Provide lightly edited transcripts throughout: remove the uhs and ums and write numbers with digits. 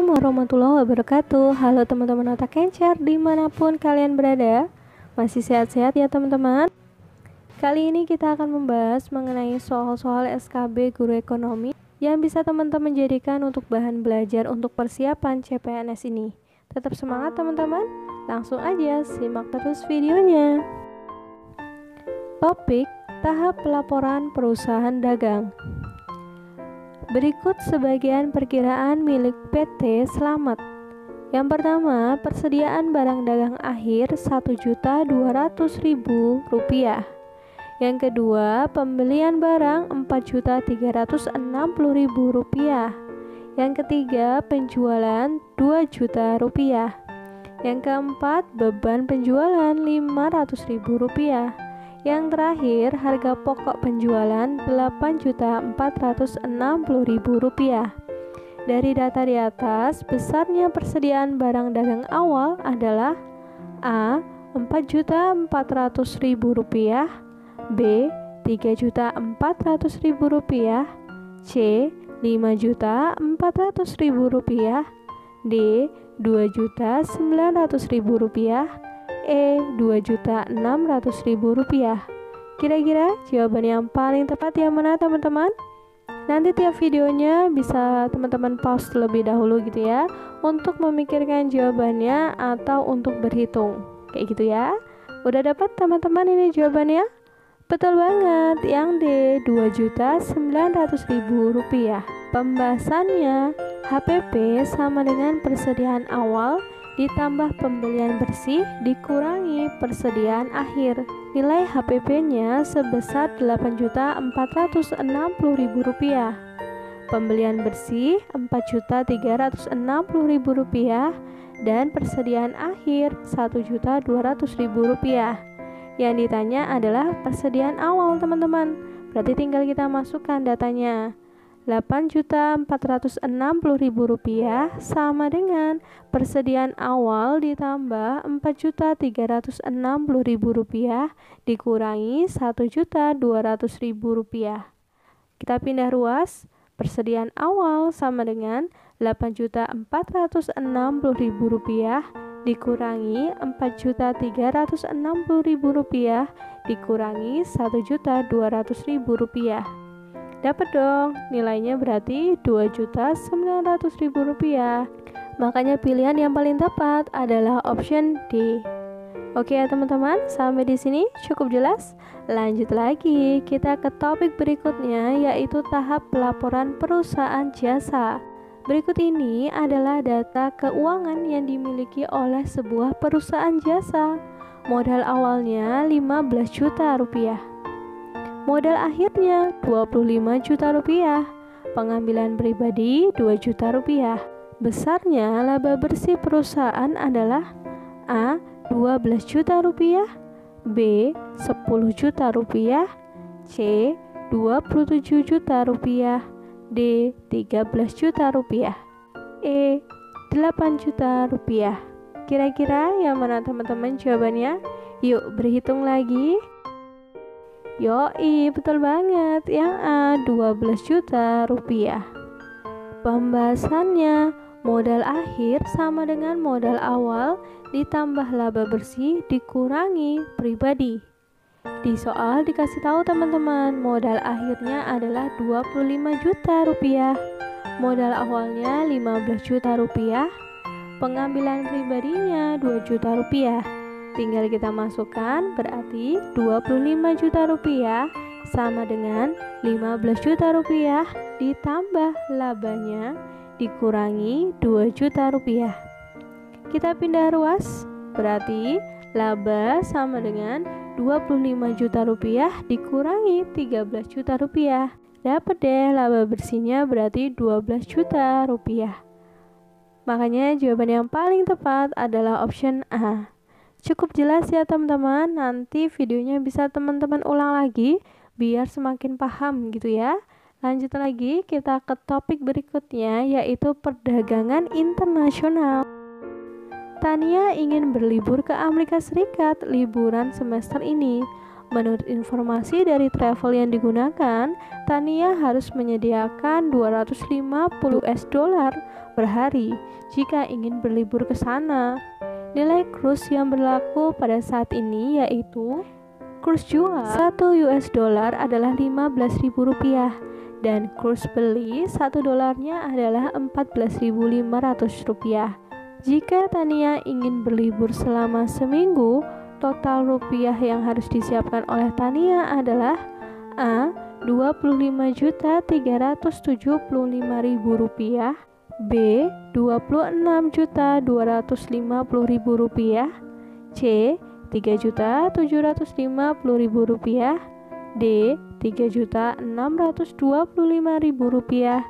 Assalamualaikum warahmatullahi wabarakatuh. Halo teman-teman otak kencer dimanapun kalian berada. Masih sehat-sehat ya teman-teman? Kali ini kita akan membahas mengenai soal-soal SKB Guru Ekonomi yang bisa teman-teman jadikan untuk bahan belajar untuk persiapan CPNS ini. Tetap semangat teman-teman. Langsung aja simak terus videonya. Topik tahap pelaporan perusahaan dagang. Berikut sebagian perkiraan milik PT Slamet. Yang pertama, persediaan barang dagang akhir Rp1.200.000. Yang kedua, pembelian barang Rp4.360.000. Yang ketiga, penjualan Rp2.000.000. Yang keempat, beban penjualan Rp500.000. Yang terakhir, harga pokok penjualan Rp8.460.000. Dari data di atas, besarnya persediaan barang dagang awal adalah A. Rp4.400.000, B. Rp3.400.000, C. Rp5.400.000, D. Rp2.900.000, E. Rp2.600.000. Kira-kira jawaban yang paling tepat yang mana teman-teman? Nanti tiap videonya bisa teman-teman pause terlebih dahulu gitu ya, untuk memikirkan jawabannya atau untuk berhitung kayak gitu ya. Udah dapat teman-teman ini jawabannya? Betul banget, yang D. Rp2.900.000. Pembahasannya, HPP sama dengan persediaan awal ditambah pembelian bersih dikurangi persediaan akhir. Nilai HPP-nya sebesar Rp8.460.000. Pembelian bersih Rp4.360.000 dan persediaan akhir Rp1.200.000. Yang ditanya adalah persediaan awal teman-teman. Berarti tinggal kita masukkan datanya. Rp8.460.000 sama dengan persediaan awal ditambah Rp4.360.000 dikurangi Rp1.200.000. Kita pindah ruas. Persediaan awal sama dengan Rp8.460.000 dikurangi Rp4.360.000 dikurangi Rp1.200.000. Dapat dong, nilainya berarti Rp2.900.000. Makanya pilihan yang paling tepat adalah option D. Oke ya teman-teman, sampai di sini cukup jelas. Lanjut lagi, kita ke topik berikutnya, yaitu tahap pelaporan perusahaan jasa. Berikut ini adalah data keuangan yang dimiliki oleh sebuah perusahaan jasa. Modal awalnya Rp15 juta. Modal akhirnya Rp25 juta. Pengambilan pribadi Rp2 juta. Besarnya laba bersih perusahaan adalah A. Rp12 juta, B. Rp10 juta, C. Rp27 juta, D. Rp13 juta, E. Rp8 juta. Kira-kira yang mana teman-teman jawabannya? Yuk berhitung lagi. Yoi, betul banget, yang A, Rp12 juta. Pembahasannya, modal akhir sama dengan modal awal ditambah laba bersih dikurangi pribadi. Di soal dikasih tahu teman-teman, modal akhirnya adalah Rp25 juta, modal awalnya Rp15 juta, pengambilan pribadinya Rp2 juta. Tinggal kita masukkan, berarti Rp25 juta sama dengan Rp15 juta ditambah labanya dikurangi Rp2 juta. Kita pindah ruas, berarti laba sama dengan Rp25 juta dikurangi Rp13 juta. Dapat deh laba bersihnya berarti Rp12 juta. Makanya jawaban yang paling tepat adalah option A. Cukup jelas ya teman-teman, nanti videonya bisa teman-teman ulang lagi biar semakin paham gitu ya. Lanjut lagi, kita ke topik berikutnya, yaitu perdagangan internasional. Tania ingin berlibur ke Amerika Serikat liburan semester ini. Menurut informasi dari travel yang digunakan, Tania harus menyediakan 250 US dollar per hari jika ingin berlibur ke sana. Nilai cruise yang berlaku pada saat ini yaitu cruise jual 1 US dollar adalah Rp15.000 dan cruise beli 1 dolarnya adalah Rp14.500. Jika Tania ingin berlibur selama seminggu, total rupiah yang harus disiapkan oleh Tania adalah A. Rp25.375.000, B. Rp26.250.000, C. Rp3.750.000, D. Rp3.625.000,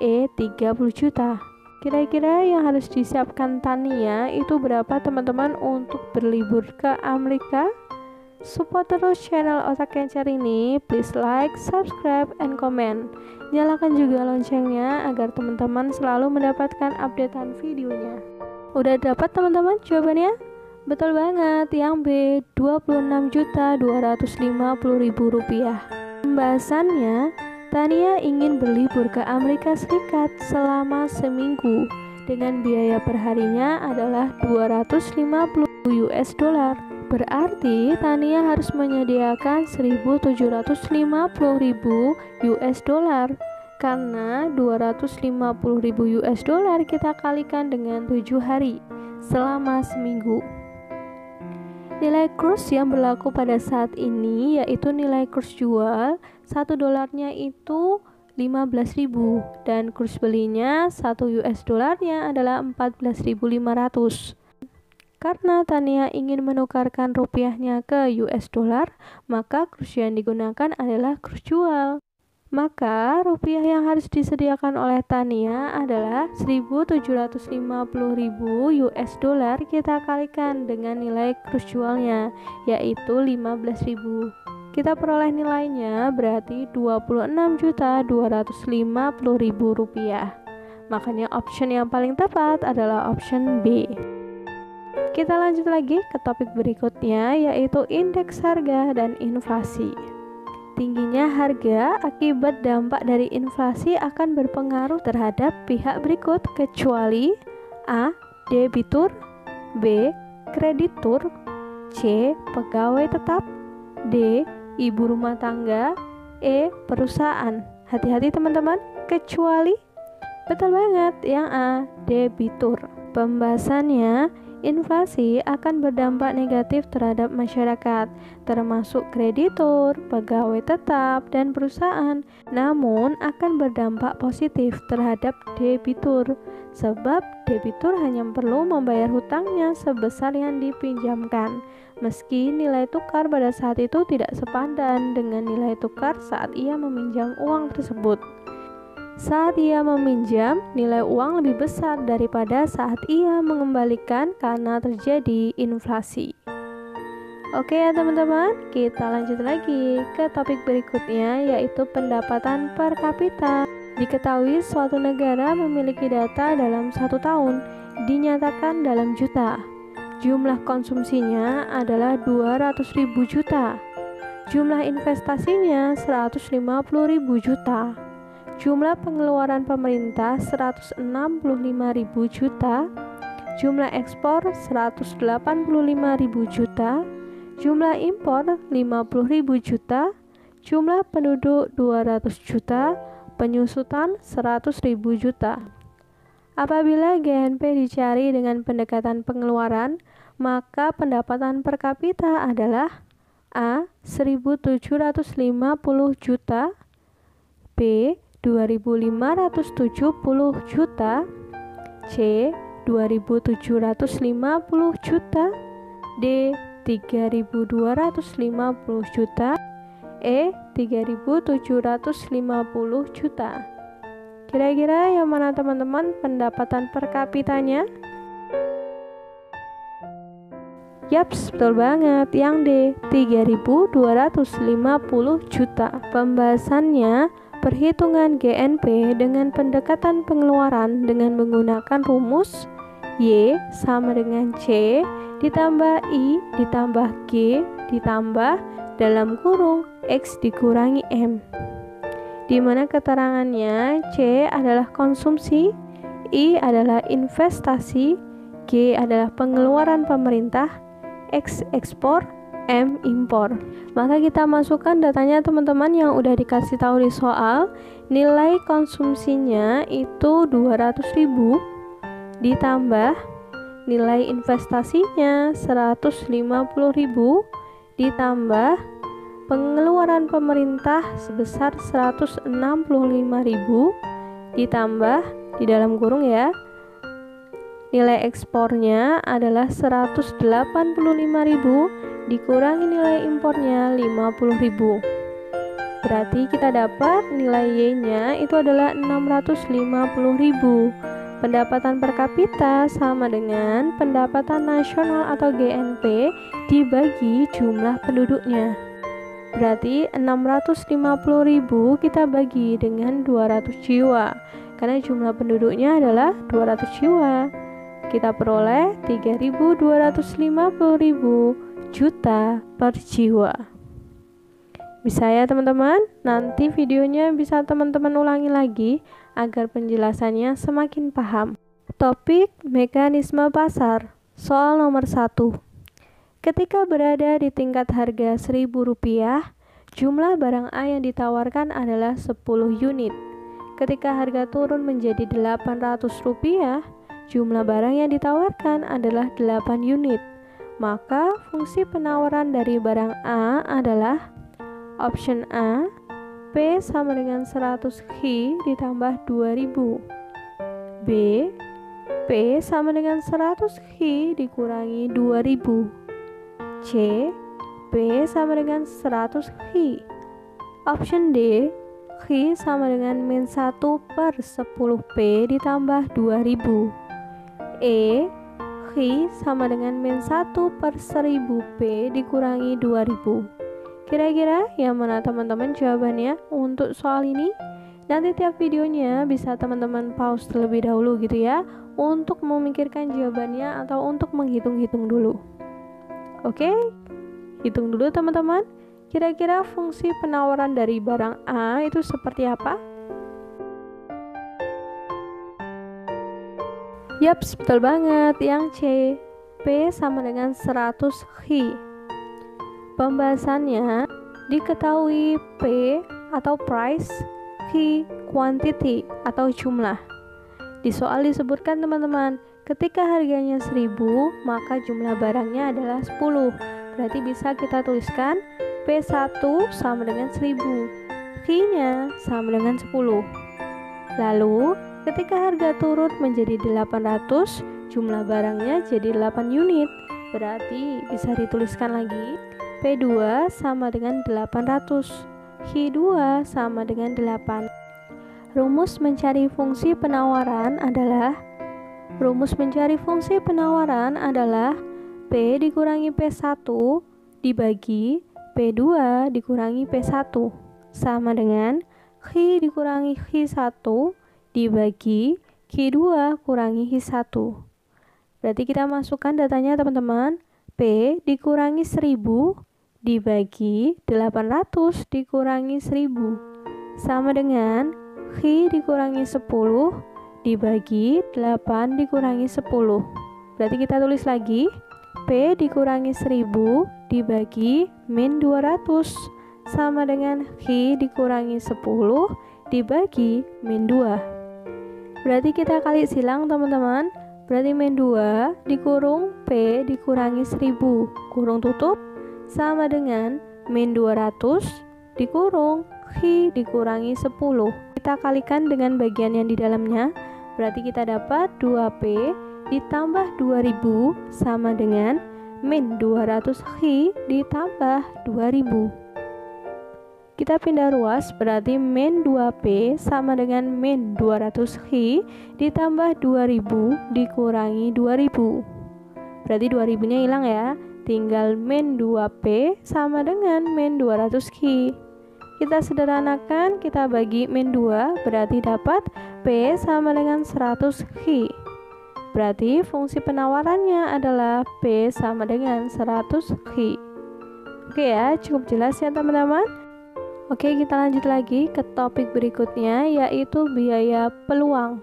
E. 30 juta. Kira-kira yang harus disiapkan Tania itu berapa teman-teman untuk berlibur ke Amerika? Support terus channel Otak Kencer ini, please like, subscribe, and comment. Nyalakan juga loncengnya agar teman-teman selalu mendapatkan updatean videonya. Udah dapat teman-teman jawabannya? Betul banget, yang B, Rp26.250.000. Pembahasannya, Tania ingin berlibur ke Amerika Serikat selama seminggu dengan biaya perharinya adalah 250 US dollar. Berarti Tania harus menyediakan 1.750.000 US dollar. Karena 250.000 US dollar kita kalikan dengan 7 hari selama seminggu. Nilai kurs yang berlaku pada saat ini yaitu nilai kurs jual 1 dolarnya itu 15.000 dan kurs belinya 1 US dolarnya adalah 14.500. Karena Tania ingin menukarkan rupiahnya ke US dollar, maka kurs yang digunakan adalah kurs jual. Maka rupiah yang harus disediakan oleh Tania adalah 1.750.000 US dollar kita kalikan dengan nilai kurs jualnya yaitu 15.000. Kita peroleh nilainya berarti Rp26.250.000. Makanya option yang paling tepat adalah option B. Kita lanjut lagi ke topik berikutnya yaitu indeks harga dan inflasi. Tingginya harga akibat dampak dari inflasi akan berpengaruh terhadap pihak berikut kecuali A. Debitur, B. Kreditur, C. Pegawai tetap, D. Ibu rumah tangga, E. Perusahaan. Hati-hati teman-teman, kecuali. Betul banget, yang A. Debitur. Pembahasannya, inflasi akan berdampak negatif terhadap masyarakat, termasuk kreditur, pegawai tetap, dan perusahaan. Namun akan berdampak positif terhadap debitur, sebab debitur hanya perlu membayar hutangnya sebesar yang dipinjamkan, meski nilai tukar pada saat itu tidak sepadan dengan nilai tukar saat ia meminjam uang tersebut. Saat ia meminjam, nilai uang lebih besar daripada saat ia mengembalikan karena terjadi inflasi. Oke ya teman-teman, kita lanjut lagi ke topik berikutnya yaitu pendapatan per kapita. Diketahui suatu negara memiliki data dalam 1 tahun dinyatakan dalam juta. Jumlah konsumsinya adalah 200.000 juta. Jumlah investasinya 150.000 juta. Jumlah pengeluaran pemerintah 165.000 juta, jumlah ekspor 185.000 juta, jumlah impor 50.000 juta, jumlah penduduk 200 juta, penyusutan 100.000 juta. Apabila GNP dicari dengan pendekatan pengeluaran, maka pendapatan per kapita adalah A. 1.750 juta, B. 2.570 juta, C. 2.750 juta, D. 3.250 juta, E. 3.750 juta. Kira-kira yang mana teman-teman pendapatan per kapitanya? Yaps, betul banget, yang D. 3.250 juta. Pembahasannya, perhitungan GNP dengan pendekatan pengeluaran dengan menggunakan rumus Y sama dengan C ditambah I ditambah G ditambah dalam kurung X dikurangi M. Di mana keterangannya C adalah konsumsi, I adalah investasi, G adalah pengeluaran pemerintah, X ekspor, M impor. Maka kita masukkan datanya teman-teman yang udah dikasih tahu di soal. Nilai konsumsinya itu 200.000 ditambah nilai investasinya 150.000 ditambah pengeluaran pemerintah sebesar 165.000 ditambah di dalam kurung ya, nilai ekspornya adalah 185.000 dikurangi nilai impornya 50.000. Berarti kita dapat nilai Y-nya itu adalah 650.000. Pendapatan per kapita sama dengan pendapatan nasional atau GNP dibagi jumlah penduduknya. Berarti 650.000 kita bagi dengan 200 jiwa. Karena jumlah penduduknya adalah 200 jiwa. Kita peroleh 3.250.000 juta per jiwa. Bisa ya teman-teman? Nanti videonya bisa teman-teman ulangi lagi agar penjelasannya semakin paham. Topik mekanisme pasar. Soal nomor 1. Ketika berada di tingkat harga Rp1.000, jumlah barang A yang ditawarkan adalah 10 unit. Ketika harga turun menjadi Rp800, jumlah barang yang ditawarkan adalah 8 unit. Maka fungsi penawaran dari barang A adalah option A, P sama dengan 100 Hi ditambah 2000. B, P sama dengan 100 Hi dikurangi 2000. C, P sama dengan 100 Hi. Option D, Hi sama dengan min 1 per 10 P ditambah 2000. E, Hi sama dengan min 1 per 1000 P dikurangi 2000. Kira-kira yang mana teman-teman jawabannya untuk soal ini? Nanti tiap videonya bisa teman-teman pause terlebih dahulu gitu ya, untuk memikirkan jawabannya atau untuk menghitung-hitung dulu. Oke, hitung dulu teman-teman. Kira-kira fungsi penawaran dari barang A itu seperti apa? Yaps, betul banget, yang C. P sama dengan 100 Hi. Pembahasannya, diketahui P atau price, Hi quantity atau jumlah. Di soal disebutkan teman-teman, ketika harganya 1000, maka jumlah barangnya adalah 10. Berarti bisa kita tuliskan P1 sama dengan 1000, Hi-nya sama dengan 10. Lalu, ketika harga turun menjadi 800, jumlah barangnya jadi 8 unit. Berarti bisa dituliskan lagi P2 sama dengan 800, Hi2 sama dengan 8. Rumus mencari fungsi penawaran adalah P dikurangi P1 dibagi P2 dikurangi P1 sama dengan Hi dikurangi Hi1 dibagi Hi2 kurangi Hi1. Berarti kita masukkan datanya teman-teman. P dikurangi 1000 dibagi 800 dikurangi 1000 sama dengan Hi dikurangi 10 dibagi 8 dikurangi 10. Berarti kita tulis lagi P dikurangi 1000 dibagi min 200 sama dengan Hi dikurangi 10 dibagi min 2. Berarti kita kali silang teman-teman. Berarti min 2 dikurung P dikurangi 1000 kurung tutup sama dengan min 200 dikurung Hi dikurangi 10. Kita kalikan dengan bagian yang di dalamnya. Berarti kita dapat 2P ditambah 2000 sama dengan min 200 Hi ditambah 2000. Kita pindah ruas, berarti min 2P sama dengan min 200 Hi ditambah 2000 dikurangi 2000. Berarti 2000 nya hilang ya, tinggal min 2P sama dengan min 200 Hi. Kita sederhanakan, kita bagi min 2, berarti dapat P sama dengan 100 Hi. Berarti fungsi penawarannya adalah P sama dengan 100 Hi. Oke ya, cukup jelas ya teman-teman. Oke, kita lanjut lagi ke topik berikutnya, yaitu biaya peluang.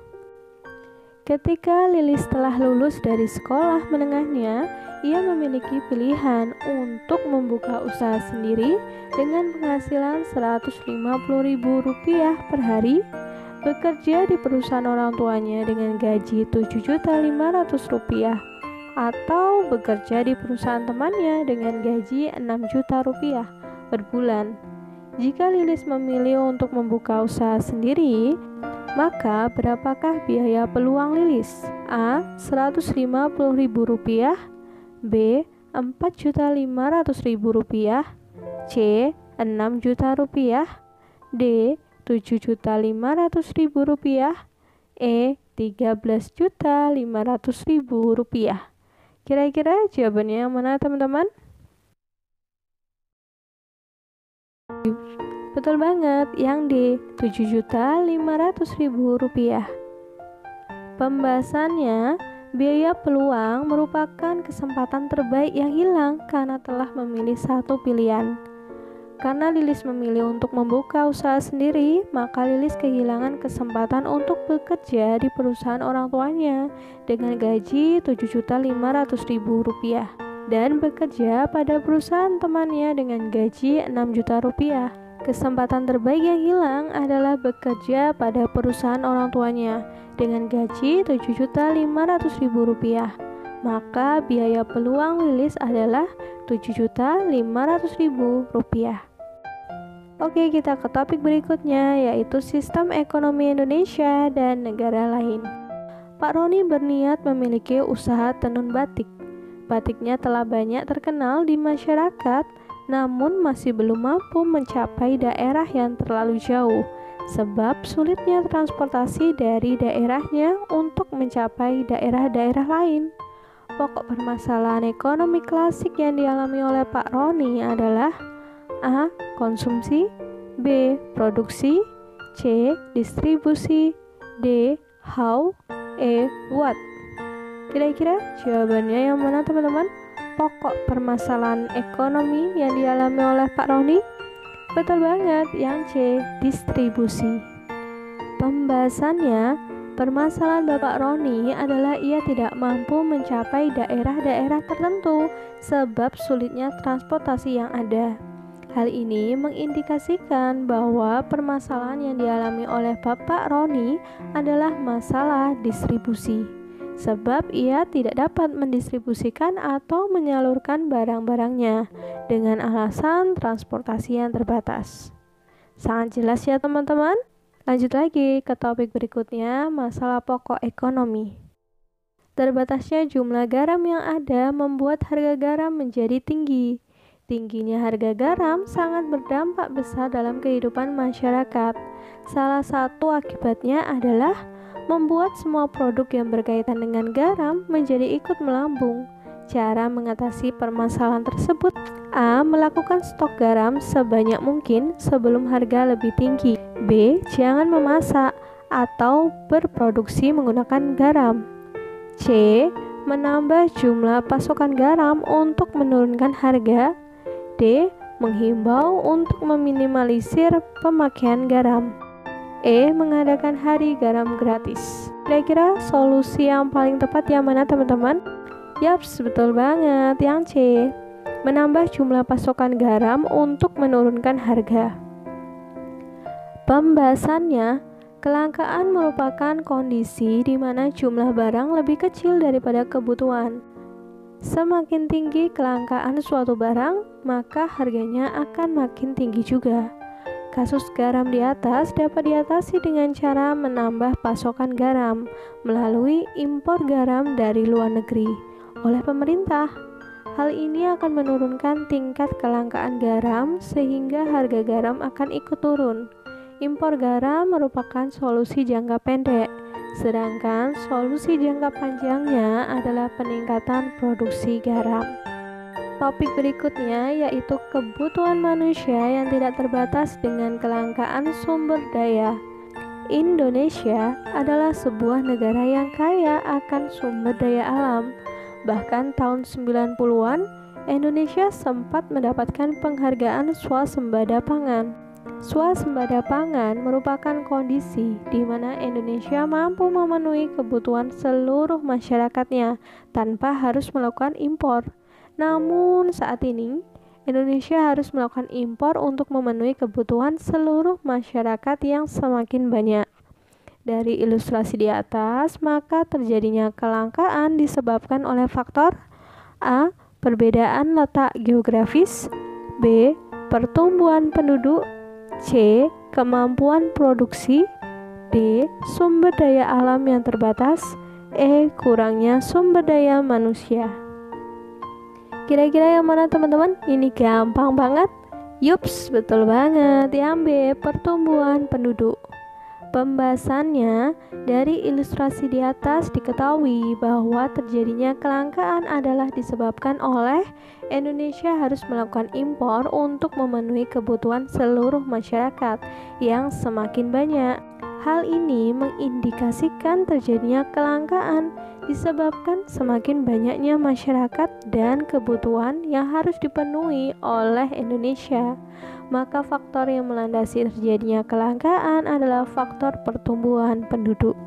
Ketika Lilis telah lulus dari sekolah menengahnya, ia memiliki pilihan untuk membuka usaha sendiri dengan penghasilan Rp150.000 per hari, bekerja di perusahaan orang tuanya dengan gaji Rp7.500.000, atau bekerja di perusahaan temannya dengan gaji Rp6 juta per bulan. Jika Lilis memilih untuk membuka usaha sendiri, maka berapakah biaya peluang Lilis? A. Rp150.000, B. Rp4.500.000, C. Rp6 juta, D. Rp7.500.000, E. Rp13.500.000. Kira-kira jawabannya yang mana teman-teman? Betul banget, yang D. Rp7.500.000. Pembahasannya, biaya peluang merupakan kesempatan terbaik yang hilang karena telah memilih satu pilihan. Karena Lilis memilih untuk membuka usaha sendiri, maka Lilis kehilangan kesempatan untuk bekerja di perusahaan orang tuanya dengan gaji Rp7.500.000 dan bekerja pada perusahaan temannya dengan gaji Rp6 juta. Kesempatan terbaik yang hilang adalah bekerja pada perusahaan orang tuanya dengan gaji Rp7.500.000. Maka biaya peluang Lilis adalah Rp7.500.000. Oke, kita ke topik berikutnya, yaitu sistem ekonomi Indonesia dan negara lain. Pak Roni berniat memiliki usaha tenun batik. Batiknya telah banyak terkenal di masyarakat, namun masih belum mampu mencapai daerah yang terlalu jauh, sebab sulitnya transportasi dari daerahnya untuk mencapai daerah-daerah lain. Pokok permasalahan ekonomi klasik yang dialami oleh Pak Roni adalah A. Konsumsi, B. Produksi, C. Distribusi, D. How, E. What. Kira-kira jawabannya yang mana teman-teman? Pokok permasalahan ekonomi yang dialami oleh Pak Roni? Betul banget, yang C. Distribusi. Pembahasannya, permasalahan Bapak Roni adalah ia tidak mampu mencapai daerah-daerah tertentu sebab sulitnya transportasi yang ada. Hal ini mengindikasikan bahwa permasalahan yang dialami oleh Bapak Roni adalah masalah distribusi, sebab ia tidak dapat mendistribusikan atau menyalurkan barang-barangnya dengan alasan transportasi yang terbatas. Sangat jelas ya teman-teman? Lanjut lagi ke topik berikutnya, masalah pokok ekonomi. Terbatasnya jumlah garam yang ada membuat harga garam menjadi tinggi. Tingginya harga garam sangat berdampak besar dalam kehidupan masyarakat. Salah satu akibatnya adalah membuat semua produk yang berkaitan dengan garam menjadi ikut melambung. Cara mengatasi permasalahan tersebut: A. Melakukan stok garam sebanyak mungkin sebelum harga lebih tinggi. B. Jangan memasak atau berproduksi menggunakan garam. C. Menambah jumlah pasokan garam untuk menurunkan harga. D. Menghimbau untuk meminimalisir pemakaian garam. E. Mengadakan hari garam gratis. Kira-kira solusi yang paling tepat yang mana teman-teman? Yaps, betul banget, yang C. Menambah jumlah pasokan garam untuk menurunkan harga. Pembahasannya, kelangkaan merupakan kondisi di mana jumlah barang lebih kecil daripada kebutuhan. Semakin tinggi kelangkaan suatu barang, maka harganya akan makin tinggi juga. Kasus garam di atas dapat diatasi dengan cara menambah pasokan garam melalui impor garam dari luar negeri oleh pemerintah. Hal ini akan menurunkan tingkat kelangkaan garam sehingga harga garam akan ikut turun. Impor garam merupakan solusi jangka pendek, sedangkan solusi jangka panjangnya adalah peningkatan produksi garam. Topik berikutnya yaitu kebutuhan manusia yang tidak terbatas dengan kelangkaan sumber daya. Indonesia adalah sebuah negara yang kaya akan sumber daya alam. Bahkan tahun 90-an, Indonesia sempat mendapatkan penghargaan swasembada pangan. Swasembada pangan merupakan kondisi di mana Indonesia mampu memenuhi kebutuhan seluruh masyarakatnya tanpa harus melakukan impor. Namun saat ini, Indonesia harus melakukan impor untuk memenuhi kebutuhan seluruh masyarakat yang semakin banyak. Dari ilustrasi di atas, maka terjadinya kelangkaan disebabkan oleh faktor A. Perbedaan letak geografis, B. Pertumbuhan penduduk, C. Kemampuan produksi, D. Sumber daya alam yang terbatas, E. Kurangnya sumber daya manusia. Kira-kira yang mana teman-teman? Ini gampang banget. Yups, betul banget. Yang B. Pertumbuhan penduduk. Pembahasannya, dari ilustrasi di atas diketahui bahwa terjadinya kelangkaan adalah disebabkan oleh Indonesia harus melakukan impor untuk memenuhi kebutuhan seluruh masyarakat yang semakin banyak. Hal ini mengindikasikan terjadinya kelangkaan disebabkan semakin banyaknya masyarakat dan kebutuhan yang harus dipenuhi oleh Indonesia. Maka faktor yang melandasi terjadinya kelangkaan adalah faktor pertumbuhan penduduk.